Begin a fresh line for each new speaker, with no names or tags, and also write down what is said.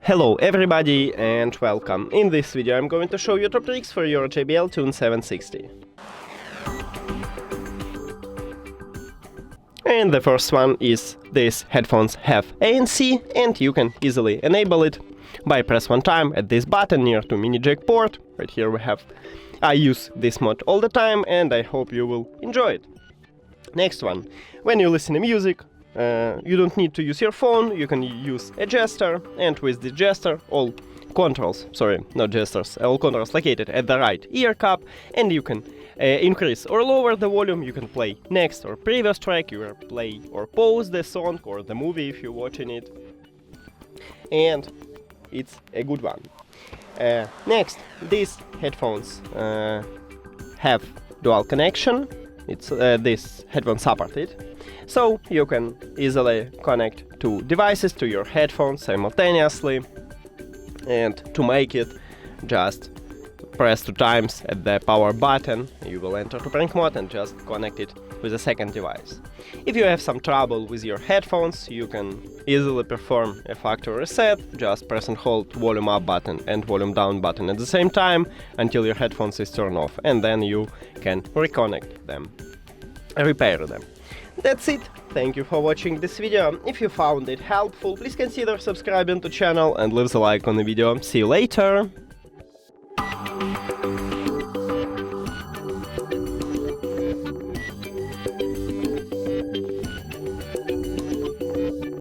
Hello everybody and welcome. In this video I'm going to show you top tricks for your JBL Tune 760. And the first one is these headphones have ANC and you can easily enable it by press one time at this button near to mini jack port. Right here we have. I use this mod all the time and I hope you will enjoy it. Next one, when you listen to music, you don't need to use your phone, you can use a gesture, and with the gesture all controls located at the right ear cup, and you can increase or lower the volume, you can play next or previous track, you can play or pause the song or the movie if you're watching it, and it's a good one. Next, these headphones have dual connection. It's this headphone supported, so you can easily connect two devices to your headphones simultaneously, and to make it, just press 2 times at the power button, you will enter to prank mode and just connect it with a second device. If you have some trouble with your headphones, you can easily perform a factory reset, just press and hold volume up button and volume down button at the same time until your headphones is turned off, and then you can reconnect them, repair them. That's it. Thank you for watching this video. If you found it helpful, please consider subscribing to the channel and leave a like on the video. See you later!